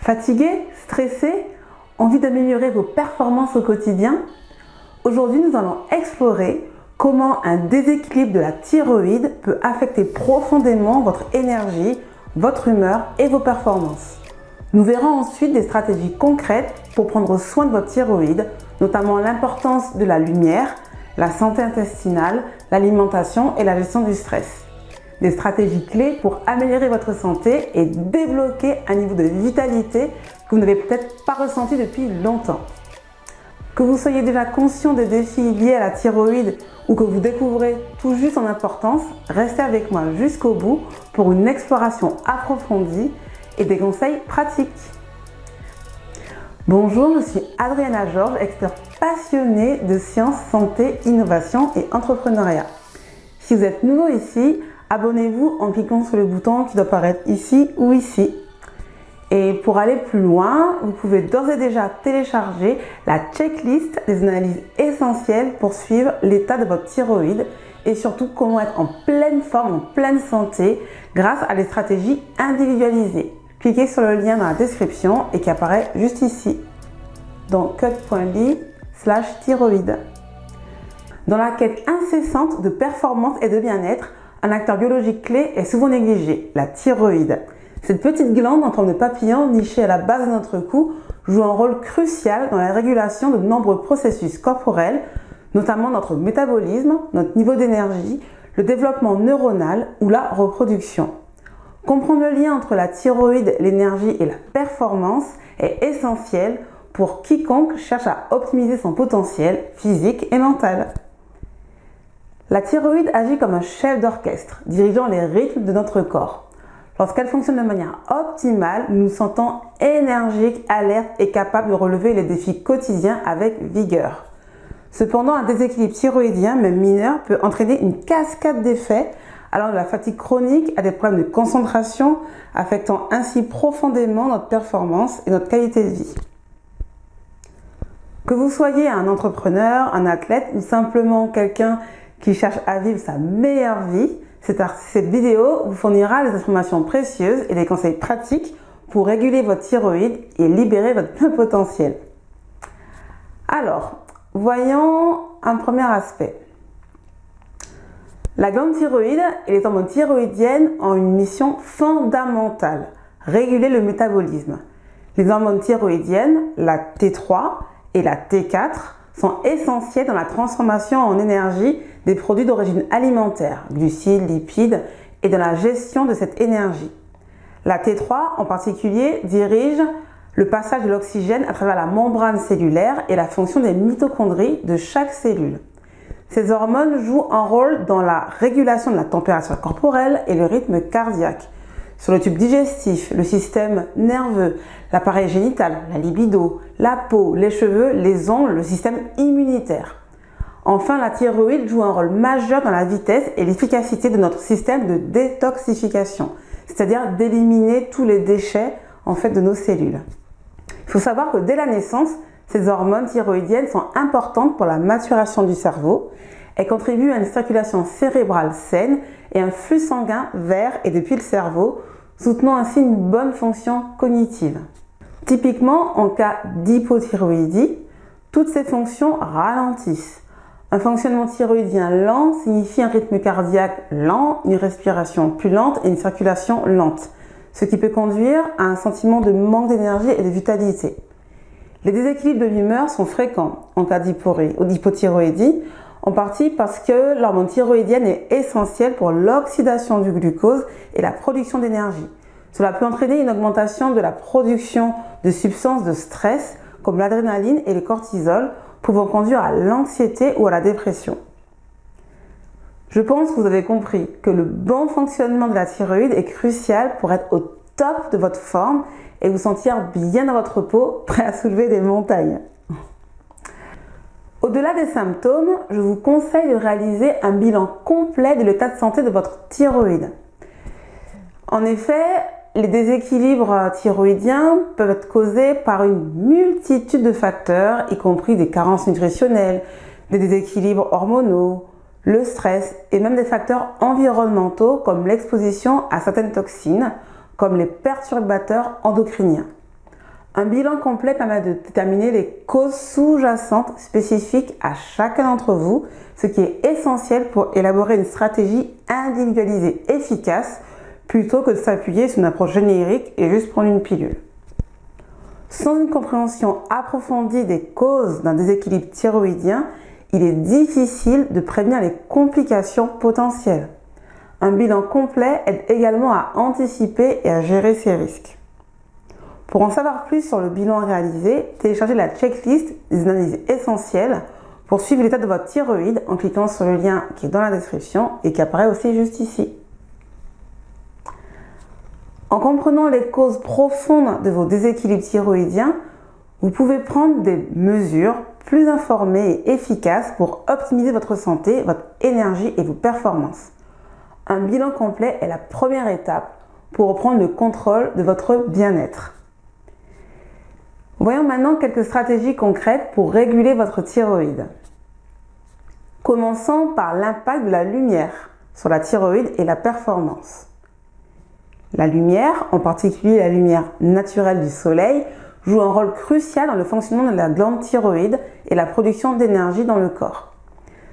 Fatigué, stressé, envie d'améliorer vos performances au quotidien? Aujourd'hui, nous allons explorer comment un déséquilibre de la thyroïde peut affecter profondément votre énergie, votre humeur et vos performances. Nous verrons ensuite des stratégies concrètes pour prendre soin de votre thyroïde, notamment l'importance de la lumière, la santé intestinale, l'alimentation et la gestion du stress. Des stratégies clés pour améliorer votre santé et débloquer un niveau de vitalité que vous n'avez peut-être pas ressenti depuis longtemps. Que vous soyez déjà conscient des défis liés à la thyroïde ou que vous découvrez tout juste son importance, restez avec moi jusqu'au bout pour une exploration approfondie et des conseils pratiques. Bonjour, je suis Adriana Georges, experte passionnée de sciences, santé, innovation et entrepreneuriat. Si vous êtes nouveau ici, abonnez-vous en cliquant sur le bouton qui doit apparaître ici ou ici. Et pour aller plus loin, vous pouvez d'ores et déjà télécharger la checklist des analyses essentielles pour suivre l'état de votre thyroïde et surtout comment être en pleine forme, en pleine santé grâce à des stratégies individualisées. Cliquez sur le lien dans la description et qui apparaît juste ici, dans cut.ly/thyroïde. Dans la quête incessante de performance et de bien-être, un acteur biologique clé est souvent négligé, la thyroïde. Cette petite glande en forme de papillon nichée à la base de notre cou joue un rôle crucial dans la régulation de nombreux processus corporels, notamment notre métabolisme, notre niveau d'énergie, le développement neuronal ou la reproduction. Comprendre le lien entre la thyroïde, l'énergie et la performance est essentiel pour quiconque cherche à optimiser son potentiel physique et mental. La thyroïde agit comme un chef d'orchestre, dirigeant les rythmes de notre corps. Lorsqu'elle fonctionne de manière optimale, nous nous sentons énergiques, alertes et capables de relever les défis quotidiens avec vigueur. Cependant, un déséquilibre thyroïdien, même mineur, peut entraîner une cascade d'effets, allant de la fatigue chronique à des problèmes de concentration, affectant ainsi profondément notre performance et notre qualité de vie. Que vous soyez un entrepreneur, un athlète ou simplement quelqu'un qui cherche à vivre sa meilleure vie, cette vidéo vous fournira des informations précieuses et des conseils pratiques pour réguler votre thyroïde et libérer votre plein potentiel. Alors, voyons un premier aspect. La glande thyroïde et les hormones thyroïdiennes ont une mission fondamentale, réguler le métabolisme. Les hormones thyroïdiennes, la T3 et la T4, sont essentielles dans la transformation en énergie des produits d'origine alimentaire, glucides, lipides, et dans la gestion de cette énergie. La T3 en particulier dirige le passage de l'oxygène à travers la membrane cellulaire et la fonction des mitochondries de chaque cellule. Ces hormones jouent un rôle dans la régulation de la température corporelle et le rythme cardiaque, sur le tube digestif, le système nerveux, l'appareil génital, la libido, la peau, les cheveux, les ongles, le système immunitaire. Enfin, la thyroïde joue un rôle majeur dans la vitesse et l'efficacité de notre système de détoxification, c'est-à-dire d'éliminer tous les déchets de nos cellules. Il faut savoir que dès la naissance, ces hormones thyroïdiennes sont importantes pour la maturation du cerveau. Elles contribuent à une circulation cérébrale saine et un flux sanguin vers et depuis le cerveau, soutenant ainsi une bonne fonction cognitive. Typiquement, en cas d'hypothyroïdie, toutes ces fonctions ralentissent. Un fonctionnement thyroïdien lent signifie un rythme cardiaque lent, une respiration plus lente et une circulation lente, ce qui peut conduire à un sentiment de manque d'énergie et de vitalité. Les déséquilibres de l'humeur sont fréquents en cas d'hypothyroïdie, en partie parce que l'hormone thyroïdienne est essentielle pour l'oxydation du glucose et la production d'énergie. Cela peut entraîner une augmentation de la production de substances de stress comme l'adrénaline et le cortisol, pouvant conduire à l'anxiété ou à la dépression. Je pense que vous avez compris que le bon fonctionnement de la thyroïde est crucial pour être au top de votre forme et vous sentir bien dans votre peau, prêt à soulever des montagnes. Au-delà des symptômes, je vous conseille de réaliser un bilan complet de l'état de santé de votre thyroïde. En effet, les déséquilibres thyroïdiens peuvent être causés par une multitude de facteurs, y compris des carences nutritionnelles, des déséquilibres hormonaux, le stress et même des facteurs environnementaux comme l'exposition à certaines toxines, comme les perturbateurs endocriniens. Un bilan complet permet de déterminer les causes sous-jacentes spécifiques à chacun d'entre vous, ce qui est essentiel pour élaborer une stratégie individualisée efficace plutôt que de s'appuyer sur une approche générique et juste prendre une pilule. Sans une compréhension approfondie des causes d'un déséquilibre thyroïdien, il est difficile de prévenir les complications potentielles. Un bilan complet aide également à anticiper et à gérer ces risques. Pour en savoir plus sur le bilan réalisé, téléchargez la checklist des analyses essentielles pour suivre l'état de votre thyroïde en cliquant sur le lien qui est dans la description et qui apparaît aussi juste ici. En comprenant les causes profondes de vos déséquilibres thyroïdiens, vous pouvez prendre des mesures plus informées et efficaces pour optimiser votre santé, votre énergie et vos performances. Un bilan complet est la première étape pour reprendre le contrôle de votre bien-être. Voyons maintenant quelques stratégies concrètes pour réguler votre thyroïde. Commençons par l'impact de la lumière sur la thyroïde et la performance. La lumière, en particulier la lumière naturelle du soleil, joue un rôle crucial dans le fonctionnement de la glande thyroïde et la production d'énergie dans le corps.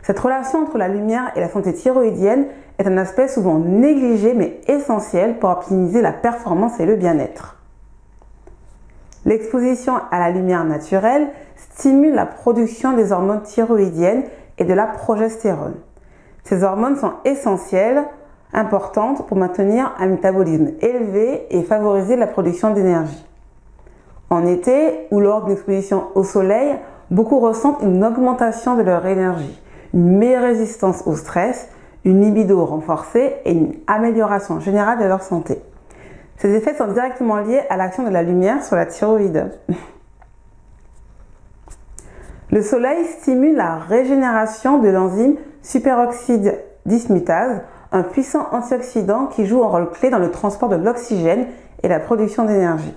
Cette relation entre la lumière et la santé thyroïdienne est un aspect souvent négligé mais essentiel pour optimiser la performance et le bien-être. L'exposition à la lumière naturelle stimule la production des hormones thyroïdiennes et de la progestérone. Ces hormones sont essentielles, importantes pour maintenir un métabolisme élevé et favoriser la production d'énergie. En été ou lors d'une exposition au soleil, beaucoup ressentent une augmentation de leur énergie, une meilleure résistance au stress, une libido renforcée et une amélioration générale de leur santé. Ces effets sont directement liés à l'action de la lumière sur la thyroïde. Le soleil stimule la régénération de l'enzyme superoxyde dismutase, un puissant antioxydant qui joue un rôle clé dans le transport de l'oxygène et la production d'énergie.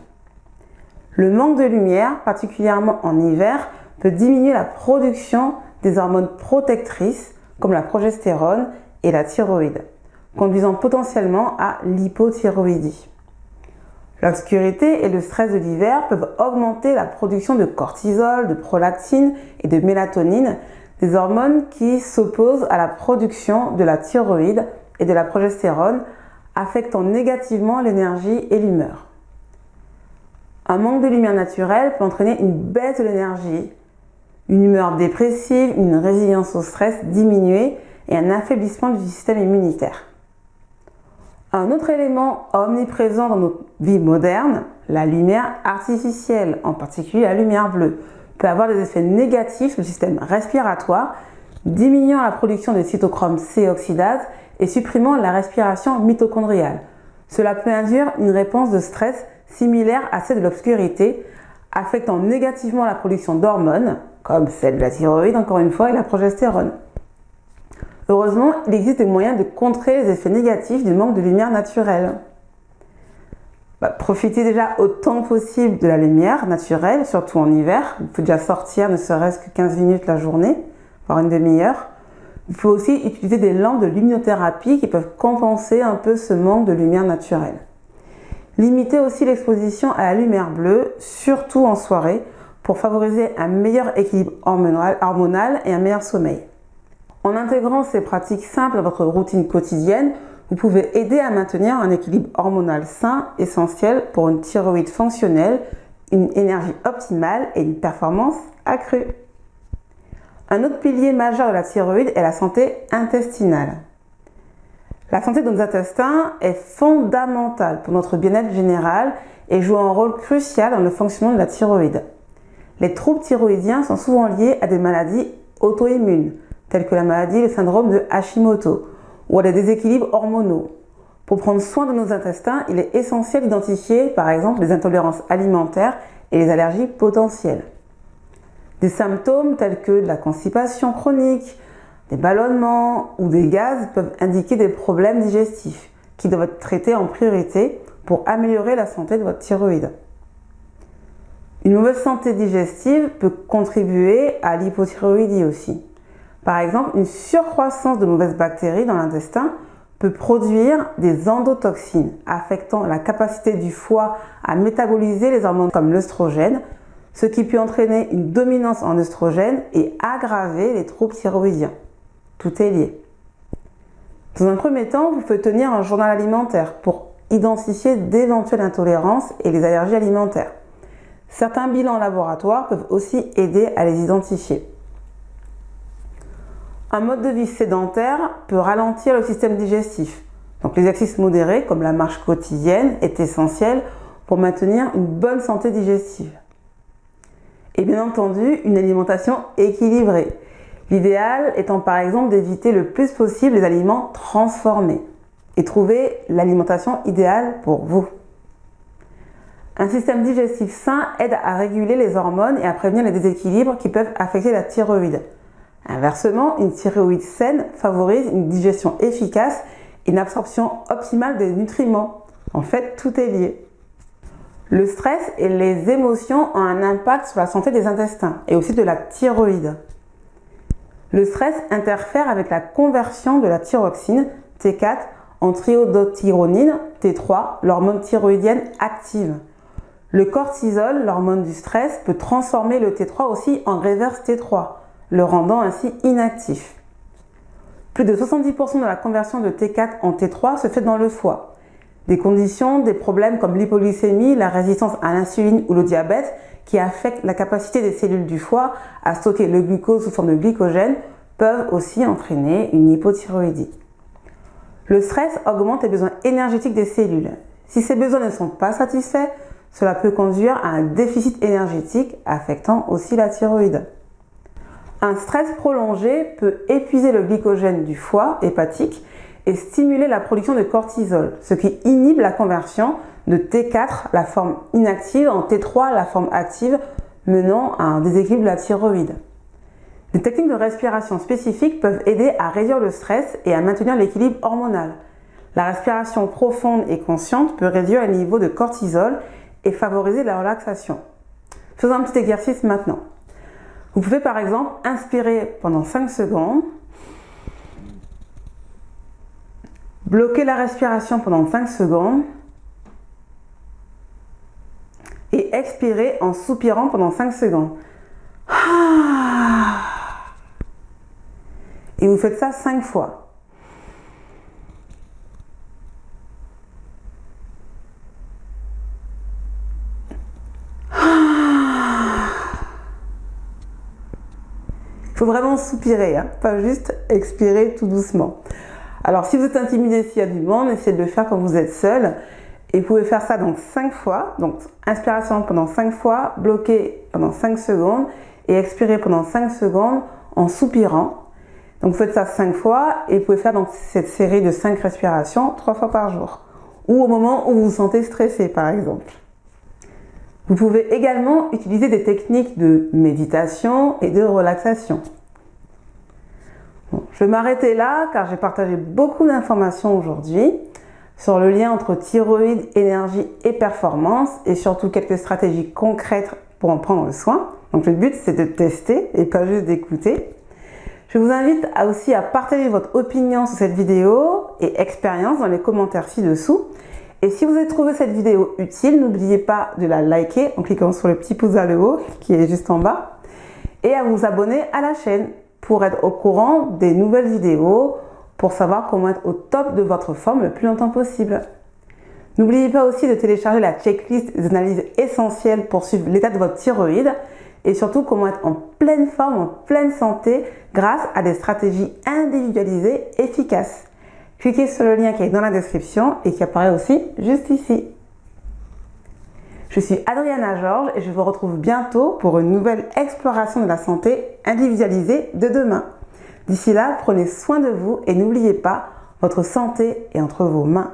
Le manque de lumière, particulièrement en hiver, peut diminuer la production des hormones protectrices comme la progestérone et la thyroïde, conduisant potentiellement à l'hypothyroïdie. L'obscurité et le stress de l'hiver peuvent augmenter la production de cortisol, de prolactine et de mélatonine, des hormones qui s'opposent à la production de la thyroïde et de la progestérone, affectant négativement l'énergie et l'humeur. Un manque de lumière naturelle peut entraîner une baisse de l'énergie, une humeur dépressive, une résilience au stress diminuée et un affaiblissement du système immunitaire. Un autre élément omniprésent dans notre vie moderne, la lumière artificielle, en particulier la lumière bleue, peut avoir des effets négatifs sur le système respiratoire, diminuant la production de cytochrome C oxydase et supprimant la respiration mitochondriale. Cela peut induire une réponse de stress similaire à celle de l'obscurité, affectant négativement la production d'hormones, comme celle de la thyroïde encore une fois et la progestérone. Heureusement, il existe des moyens de contrer les effets négatifs du manque de lumière naturelle. Profitez déjà autant que possible de la lumière naturelle, surtout en hiver. Vous pouvez déjà sortir ne serait-ce que 15 minutes la journée, voire une demi-heure. Vous pouvez aussi utiliser des lampes de luminothérapie qui peuvent compenser un peu ce manque de lumière naturelle. Limitez aussi l'exposition à la lumière bleue, surtout en soirée, pour favoriser un meilleur équilibre hormonal et un meilleur sommeil. En intégrant ces pratiques simples à votre routine quotidienne, vous pouvez aider à maintenir un équilibre hormonal sain, essentiel pour une thyroïde fonctionnelle, une énergie optimale et une performance accrue. Un autre pilier majeur de la thyroïde est la santé intestinale. La santé de nos intestins est fondamentale pour notre bien-être général et joue un rôle crucial dans le fonctionnement de la thyroïde. Les troubles thyroïdiens sont souvent liés à des maladies auto-immunes, telles que la maladie et le syndrome de Hashimoto, ou à des déséquilibres hormonaux. Pour prendre soin de nos intestins, il est essentiel d'identifier par exemple les intolérances alimentaires et les allergies potentielles. Des symptômes tels que de la constipation chronique, des ballonnements ou des gaz peuvent indiquer des problèmes digestifs qui doivent être traités en priorité pour améliorer la santé de votre thyroïde. Une mauvaise santé digestive peut contribuer à l'hypothyroïdie aussi. Par exemple, une surcroissance de mauvaises bactéries dans l'intestin peut produire des endotoxines affectant la capacité du foie à métaboliser les hormones comme l'œstrogène, ce qui peut entraîner une dominance en œstrogène et aggraver les troubles thyroïdiens. Tout est lié. Dans un premier temps, vous pouvez tenir un journal alimentaire pour identifier d'éventuelles intolérances et les allergies alimentaires. Certains bilans laboratoires peuvent aussi aider à les identifier. Un mode de vie sédentaire peut ralentir le système digestif. Donc l'exercice modéré, comme la marche quotidienne, est essentiel pour maintenir une bonne santé digestive. Et bien entendu, une alimentation équilibrée. L'idéal étant par exemple d'éviter le plus possible les aliments transformés et trouver l'alimentation idéale pour vous. Un système digestif sain aide à réguler les hormones et à prévenir les déséquilibres qui peuvent affecter la thyroïde. Inversement, une thyroïde saine favorise une digestion efficace et une absorption optimale des nutriments. En fait, tout est lié. Le stress et les émotions ont un impact sur la santé des intestins et aussi de la thyroïde. Le stress interfère avec la conversion de la thyroxine T4 en triiodothyronine T3, l'hormone thyroïdienne active. Le cortisol, l'hormone du stress, peut transformer le T3 aussi en reverse T3, le rendant ainsi inactif. Plus de 70% de la conversion de T4 en T3 se fait dans le foie. Des conditions, des problèmes comme l'hypoglycémie, la résistance à l'insuline ou le diabète qui affectent la capacité des cellules du foie à stocker le glucose sous forme de glycogène peuvent aussi entraîner une hypothyroïdie. Le stress augmente les besoins énergétiques des cellules. Si ces besoins ne sont pas satisfaits, cela peut conduire à un déficit énergétique affectant aussi la thyroïde. Un stress prolongé peut épuiser le glycogène du foie hépatique et stimuler la production de cortisol, ce qui inhibe la conversion de T4, la forme inactive, en T3, la forme active, menant à un déséquilibre de la thyroïde. Des techniques de respiration spécifiques peuvent aider à réduire le stress et à maintenir l'équilibre hormonal. La respiration profonde et consciente peut réduire le niveau de cortisol et favoriser la relaxation. Faisons un petit exercice maintenant. Vous pouvez par exemple inspirer pendant 5 secondes, bloquer la respiration pendant 5 secondes et expirer en soupirant pendant 5 secondes. Et vous faites ça 5 fois. Il faut vraiment soupirer, hein, pas juste expirer tout doucement. Alors si vous êtes intimidé s'il y a du monde, essayez de le faire quand vous êtes seul. Et vous pouvez faire ça donc 5 fois. Donc inspiration pendant 5 fois, bloquer pendant 5 secondes et expirer pendant 5 secondes en soupirant. Donc vous faites ça 5 fois et vous pouvez faire donc cette série de 5 respirations 3 fois par jour. Ou au moment où vous vous sentez stressé par exemple. Vous pouvez également utiliser des techniques de méditation et de relaxation. Bon, je vais m'arrêter là car j'ai partagé beaucoup d'informations aujourd'hui sur le lien entre thyroïde, énergie et performance et surtout quelques stratégies concrètes pour en prendre soin. Donc le but c'est de tester et pas juste d'écouter. Je vous invite aussi à partager votre opinion sur cette vidéo et expérience dans les commentaires ci-dessous. Et si vous avez trouvé cette vidéo utile, n'oubliez pas de la liker en cliquant sur le petit pouce vers le haut qui est juste en bas et à vous abonner à la chaîne pour être au courant des nouvelles vidéos, pour savoir comment être au top de votre forme le plus longtemps possible. N'oubliez pas aussi de télécharger la checklist des analyses essentielles pour suivre l'état de votre thyroïde et surtout comment être en pleine forme, en pleine santé grâce à des stratégies individualisées efficaces. Cliquez sur le lien qui est dans la description et qui apparaît aussi juste ici. Je suis Adriana Georges et je vous retrouve bientôt pour une nouvelle exploration de la santé individualisée de demain. D'ici là, prenez soin de vous et n'oubliez pas, votre santé est entre vos mains.